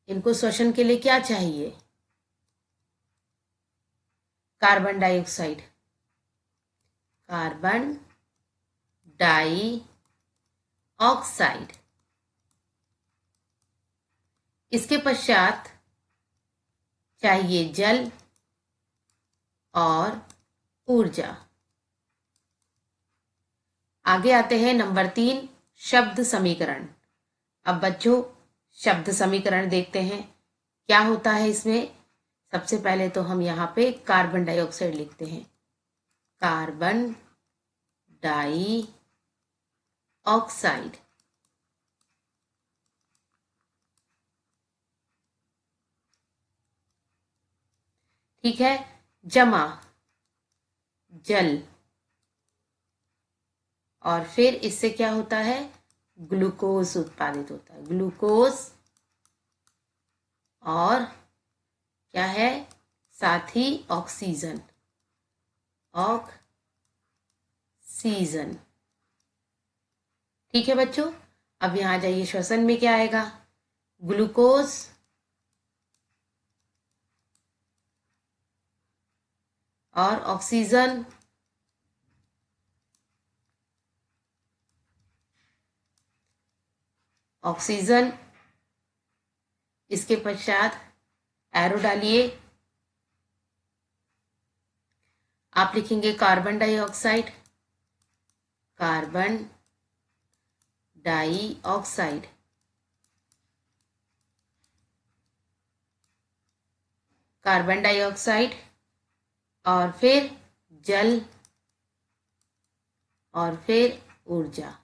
इनको श्वसन के लिए क्या चाहिए? Carbon dioxide, carbon dioxide. इसके पश्चात चाहिए जल और ऊर्जा। आगे आते हैं नंबर 3, शब्द समीकरण। अब बच्चों शब्द समीकरण देखते हैं क्या होता है इसमें। सबसे पहले तो हम यहाँ पे कार्बन डाइऑक्साइड लिखते हैं, कार्बन डाई ऑक्साइड। ठीक है, जमा जल और फिर इससे क्या होता है? ग्लूकोज उत्पादित होता है, ग्लूकोज। और क्या है? साथ ही ऑक्सीजन। ऑक्सीजन। ठीक है बच्चों, अब यहां जाइए, श्वसन में क्या आएगा? ग्लूकोज और ऑक्सीजन। ऑक्सीजन, इसके पश्चात एरो डालिए, आप लिखेंगे carbon dioxide. Carbon dioxide, carbon dioxide, और फिर जल, और फिर ऊर्जा।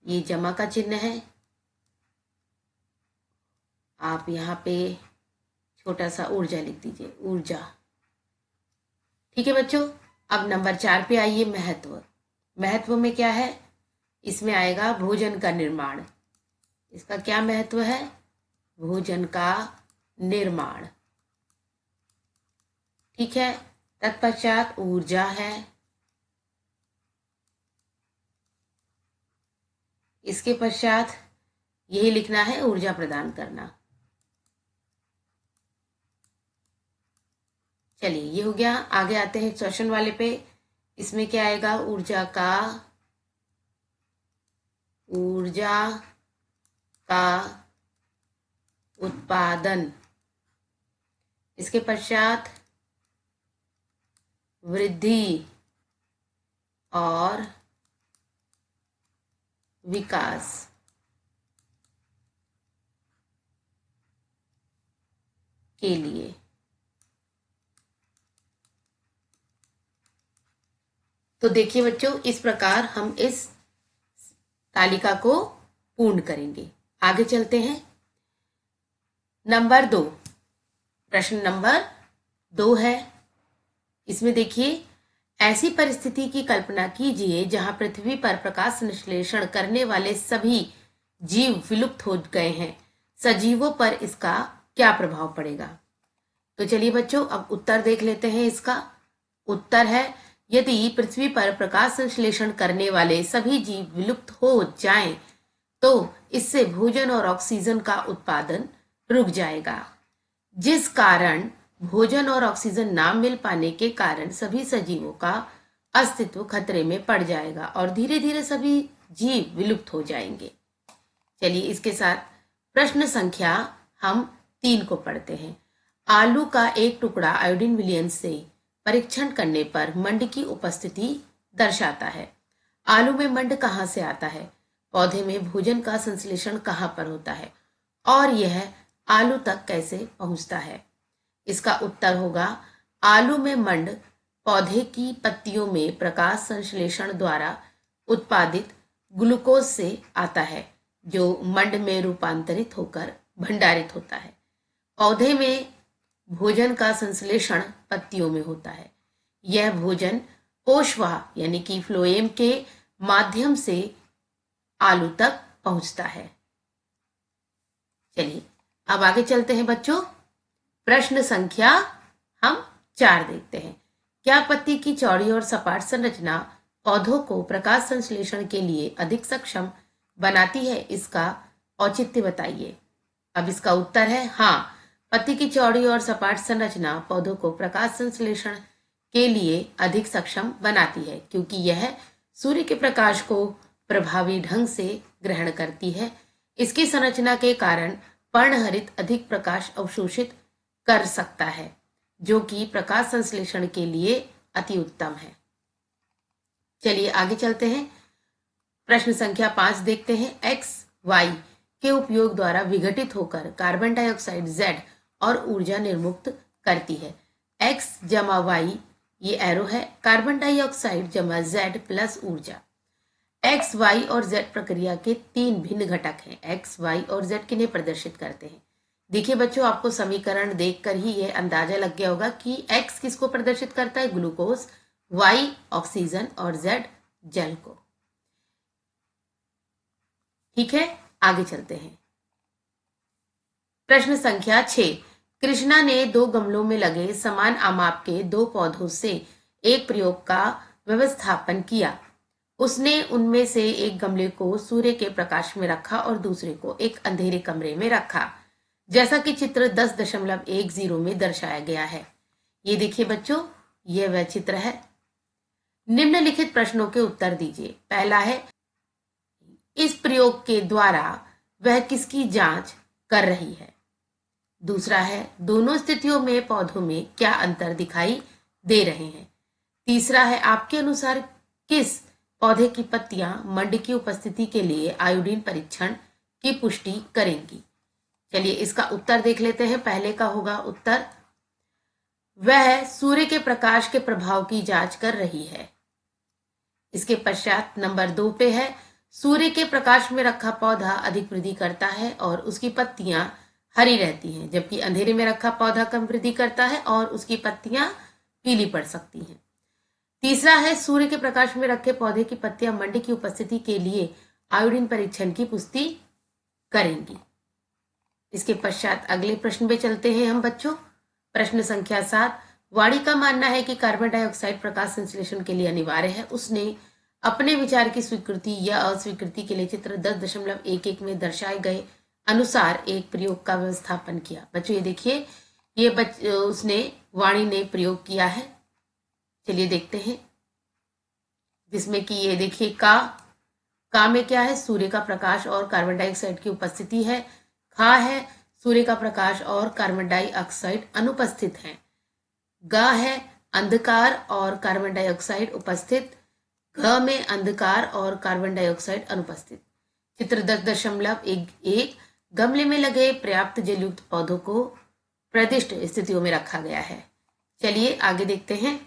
ये जमा का चिन्ह है, आप यहाँ पे छोटा सा ऊर्जा लिख दीजिए, ऊर्जा। ठीक है बच्चों, अब नंबर 4 पे आइए, महत्व। महत्व में क्या है? इसमें आएगा भोजन का निर्माण। इसका क्या महत्व है? भोजन का निर्माण। ठीक है, तत्पश्चात ऊर्जा है, इसके पश्चात यही लिखना है, ऊर्जा प्रदान करना। चलिए, ये हो गया। आगे आते हैं श्वसन वाले पे। इसमें क्या आएगा? ऊर्जा का उत्पादन, इसके पश्चात वृद्धि और विकास। के लिए तो देखिए बच्चों, इस प्रकार हम इस तालिका को पूर्ण करेंगे। आगे चलते हैं। नंबर 2, प्रश्न नंबर 2 है। इसमें देखिए, ऐसी परिस्थिति की कल्पना कीजिए जहां पृथ्वी पर प्रकाश संश्लेषण करने वाले सभी जीव विलुप्त हो गए हैं। सजीवों पर इसका क्या प्रभाव पड़ेगा? तो चलिए बच्चों, अब उत्तर देख लेते हैं। इसका उत्तर है, यदि पृथ्वी पर प्रकाश संश्लेषण करने वाले सभी जीव विलुप्त हो जाएं, तो इससे भोजन और ऑक्सीजन का उत्पादन रुक जाएगा, जिस कारण भोजन और ऑक्सीजन ना मिल पाने के कारण सभी सजीवों का अस्तित्व खतरे में पड़ जाएगा और धीरे धीरे सभी जीव विलुप्त हो जाएंगे। चलिए, इसके साथ प्रश्न संख्या हम 3 को पढ़ते हैं। आलू का एक टुकड़ा आयोडीन विलयन से परीक्षण करने पर मंड की उपस्थिति दर्शाता है। आलू में मंड कहाँ से आता है? पौधे में भोजन का संश्लेषण कहाँ पर होता है? और यह आलू तक कैसे पहुंचता है? इसका उत्तर होगा, आलू में मंड पौधे की पत्तियों में प्रकाश संश्लेषण द्वारा उत्पादित ग्लूकोज से आता है, जो मंड में रूपांतरित होकर भंडारित होता है। पौधे में भोजन का संश्लेषण पत्तियों में होता है। यह भोजन कोशवाह यानी कि फ्लोएम के माध्यम से आलू तक पहुंचता है। चलिए, अब आगे चलते हैं बच्चों। प्रश्न संख्या हम 4 देखते हैं। क्या पत्ती की चौड़ी और सपाट संरचना पौधों को प्रकाश संश्लेषण के लिए अधिक सक्षम बनाती है? इसका औचित्य बताइए। अब इसका उत्तर है हाँ, पत्ती की चौड़ी और सपाट संरचना पौधों को प्रकाश संश्लेषण के लिए अधिक सक्षम बनाती है, क्योंकि यह सूर्य के प्रकाश को प्रभावी ढंग से ग्रहण करती है। इसकी संरचना के कारण पर्णहरित अधिक प्रकाश अवशोषित कर सकता है, जो कि प्रकाश संश्लेषण के लिए अति उत्तम है। चलिए आगे चलते हैं। प्रश्न संख्या 5 देखते हैं। एक्स वाई के उपयोग द्वारा विघटित होकर कार्बन डाइऑक्साइड Z और ऊर्जा निर्मुक्त करती है। X जमा वाई, ये एरो है, कार्बन डाइऑक्साइड जमा Z प्लस ऊर्जा। X, Y और Z प्रक्रिया के 3 भिन्न घटक हैं। X, Y और Z किन्हें प्रदर्शित करते हैं? देखिए बच्चों, आपको समीकरण देखकर ही ये अंदाजा लग गया होगा कि X किसको प्रदर्शित करता है? ग्लूकोज, Y ऑक्सीजन और Z जल को। ठीक है, आगे चलते हैं। प्रश्न संख्या 6। कृष्णा ने 2 गमलों में लगे समान आमाप के 2 पौधों से एक प्रयोग का व्यवस्थापन किया। उसने उनमें से एक गमले को सूर्य के प्रकाश में रखा और दूसरे को एक अंधेरे कमरे में रखा, जैसा कि चित्र 10.10 में दर्शाया गया है। ये देखिए बच्चों, यह वह चित्र है। निम्नलिखित प्रश्नों के उत्तर दीजिए। पहला है, इस प्रयोग के द्वारा वह किसकी जांच कर रही है। दूसरा है, दोनों स्थितियों में पौधों में क्या अंतर दिखाई दे रहे हैं। तीसरा है, आपके अनुसार किस पौधे की पत्तियां मंड की उपस्थिति के लिए आयोडीन परीक्षण की पुष्टि करेंगी। चलिए इसका उत्तर देख लेते हैं। पहले का होगा उत्तर, वह सूर्य के प्रकाश के प्रभाव की जांच कर रही है। इसके पश्चात नंबर 2 पे है, सूर्य के प्रकाश में रखा पौधा अधिक वृद्धि करता है और उसकी पत्तियां हरी रहती हैं, जबकि अंधेरे में रखा पौधा कम वृद्धि करता है और उसकी पत्तियां पीली पड़ सकती हैं। तीसरा है, सूर्य के प्रकाश में रखे पौधे की पत्तियां मंड की उपस्थिति के लिए आयोडीन परीक्षण की पुष्टि करेंगी। इसके पश्चात अगले प्रश्न पे चलते हैं हम बच्चों। प्रश्न संख्या 7, वाणी का मानना है कि कार्बन डाइऑक्साइड प्रकाश संश्लेषण के लिए अनिवार्य है। उसने अपने विचार की स्वीकृति या अस्वीकृति के लिए चित्र 10.11 में दर्शाए गए अनुसार एक प्रयोग का व्यवस्थापन किया। बच्चों ये देखिए, ये उसने वाणी ने प्रयोग किया है। चलिए देखते हैं, जिसमें कि ये देखिए का में क्या है, सूर्य का प्रकाश और कार्बन डाइऑक्साइड की उपस्थिति है। खा है, सूर्य का प्रकाश और कार्बन डाइऑक्साइड अनुपस्थित है। गा है, अंधकार और कार्बन डाइऑक्साइड उपस्थित। घ में अंधकार और कार्बन डाइऑक्साइड अनुपस्थित। चित्र 10.11 गमले में लगे पर्याप्त जलयुक्त पौधों को प्रदिष्ट स्थितियों में रखा गया है। चलिए आगे देखते हैं।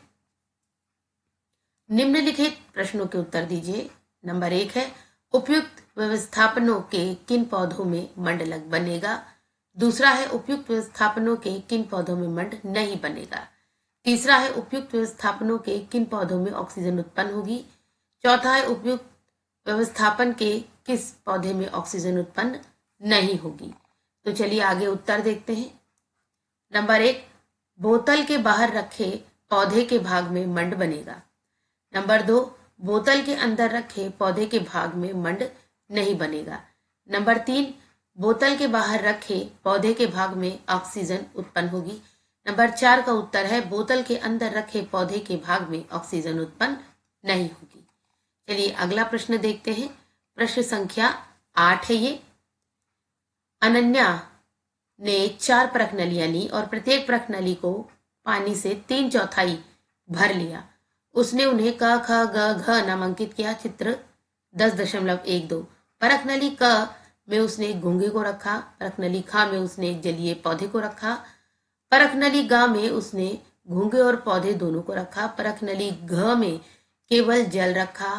निम्नलिखित प्रश्नों के उत्तर दीजिए। नंबर 1 है, उपयुक्त व्यवस्थापनों के किन पौधों में मंड बनेगा। दूसरा है, उपयुक्त व्यवस्थापनों के किन पौधों में मंड नहीं बनेगा। तीसरा है, उपयुक्त व्यवस्थापनों के किन पौधों में ऑक्सीजन उत्पन्न होगी। चौथा है, उपयुक्त व्यवस्थापन के किस पौधे में ऑक्सीजन उत्पन्न नहीं होगी। तो चलिए आगे उत्तर देखते हैं। नंबर 1, बोतल के बाहर रखे पौधे के भाग में मंड बनेगा। नंबर 2, बोतल के अंदर रखे पौधे के भाग में मंड नहीं बनेगा। नंबर 3, बोतल के बाहर रखे पौधे के भाग में ऑक्सीजन उत्पन्न होगी। नंबर 4 का उत्तर है, बोतल के अंदर रखे पौधे के भाग में ऑक्सीजन उत्पन्न नहीं होगी। चलिए अगला प्रश्न देखते हैं। प्रश्न संख्या 8 है ये। अनन्या ने 4 परखनलियां ली और प्रत्येक परखनली को पानी से 3/4 भर लिया। उसने उन्हें क ख ग घ नामांकित किया। चित्र 10.12 परखनली क में उसने घोंघे को रखा। परखनली ख में उसने जलीय पौधे को रखा। परखनली ग में उसने घोंघे और पौधे दोनों को रखा। परखनली घ में केवल जल रखा।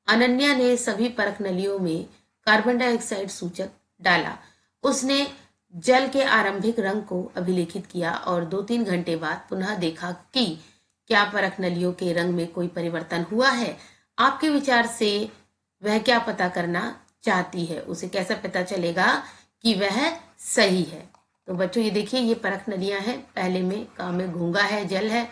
अनन्या ने सभी परखनलियों में कार्बन डाइऑक्साइड सूचक डाला। उसने जल के आरंभिक रंग को अभिलेखित किया और 2-3 घंटे बाद पुनः देखा कि क्या परखनलियों के रंग में कोई परिवर्तन हुआ है। आपके विचार से वह क्या पता करना चाहती है, उसे कैसा पता चलेगा कि वह सही है। तो बच्चों ये देखिए, ये परखनलियां हैं। पहले में का में घोंघा है, जल है।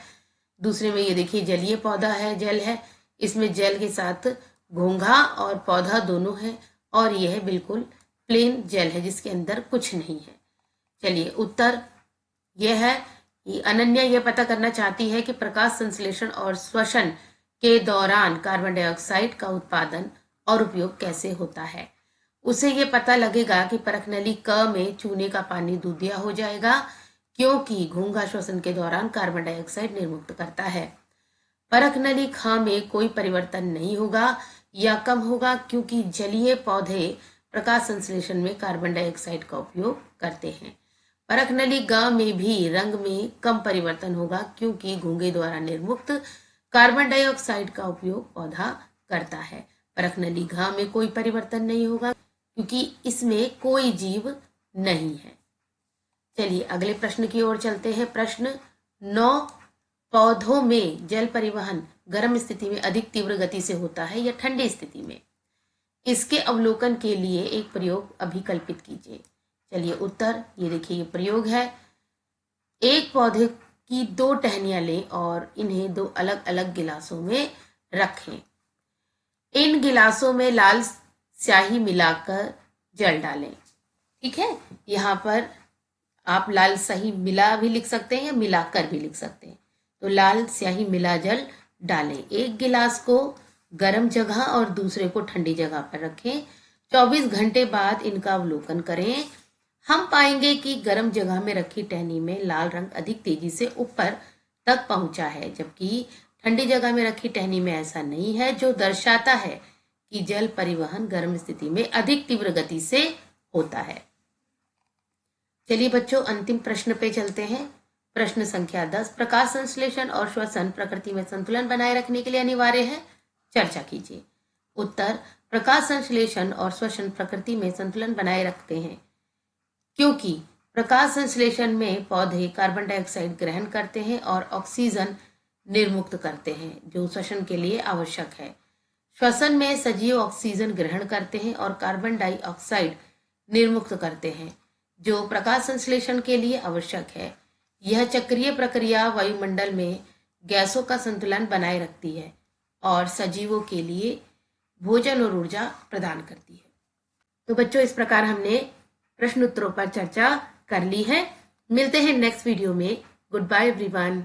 दूसरे में ये देखिए जलीय पौधा है, जल है। इसमें जल के साथ घोंघा और पौधा दोनों है और यह बिल्कुल प्लेन जल है जिसके अंदर कुछ नहीं है। चलिए उत्तर यह है कि अनन्या यह पता करना चाहती है कि प्रकाश संश्लेषण और श्वसन के दौरान कार्बन डाइऑक्साइड का उत्पादन और उपयोग कैसे होता है। उसे यह पता लगेगा कि परखनली क में चूने का पानी दूधिया हो जाएगा, क्योंकि घोंघा श्वसन के दौरान कार्बन डाइऑक्साइड निर्मुक्त करता है। परखनली ख में कोई परिवर्तन नहीं होगा या कम होगा, क्योंकि जलीय पौधे प्रकाश संश्लेषण में कार्बन डाइऑक्साइड का उपयोग करते हैं। परखनली ग में भी रंग में कम परिवर्तन होगा, क्योंकि घोंघे द्वारा निर्मुक्त कार्बन डाइऑक्साइड का उपयोग पौधा करता है। परखनली घ में कोई परिवर्तन नहीं होगा, क्योंकि इसमें कोई जीव नहीं है। चलिए अगले प्रश्न की ओर चलते हैं। प्रश्न 9, पौधों में जल परिवहन गर्म स्थिति में अधिक तीव्र गति से होता है या ठंडी स्थिति में। इसके अवलोकन के लिए एक प्रयोग अभिकल्पित कीजिए। चलिए उत्तर ये देखिए, ये प्रयोग है। एक पौधे की 2 टहनियां लें और इन्हें 2 अलग अलग गिलासों में रखें। इन गिलासों में लाल स्याही मिलाकर जल डालें। ठीक है, यहाँ पर आप लाल स्याही मिला भी लिख सकते हैं या मिलाकर भी लिख सकते हैं। तो लाल स्याही मिला जल डालें। एक गिलास को गर्म जगह और दूसरे को ठंडी जगह पर रखें। 24 घंटे बाद इनका अवलोकन करें। हम पाएंगे कि गर्म जगह में रखी टहनी में लाल रंग अधिक तेजी से ऊपर तक पहुंचा है, जबकि ठंडी जगह में रखी टहनी में ऐसा नहीं है, जो दर्शाता है कि जल परिवहन गर्म स्थिति में अधिक तीव्र गति से होता है। चलिए बच्चों, अंतिम प्रश्न पे चलते हैं। प्रश्न संख्या 10, प्रकाश संश्लेषण और श्वसन प्रकृति में संतुलन बनाए रखने के लिए अनिवार्य है, चर्चा कीजिए। उत्तर, प्रकाश संश्लेषण और श्वसन प्रकृति में संतुलन बनाए रखते हैं, क्योंकि प्रकाश संश्लेषण में पौधे कार्बन डाइऑक्साइड ग्रहण करते हैं और ऑक्सीजन निर्मुक्त करते हैं, जो श्वसन के लिए आवश्यक है। श्वसन में सजीव ऑक्सीजन ग्रहण करते हैं और कार्बन डाइऑक्साइड निर्मुक्त करते हैं, जो प्रकाश संश्लेषण के लिए आवश्यक है। यह चक्रीय प्रक्रिया वायुमंडल में गैसों का संतुलन बनाए रखती है और सजीवों के लिए भोजन और ऊर्जा प्रदान करती है। तो बच्चों, इस प्रकार हमने प्रश्न उत्तरों पर चर्चा कर ली है। मिलते हैं नेक्स्ट वीडियो में। Goodbye everyone.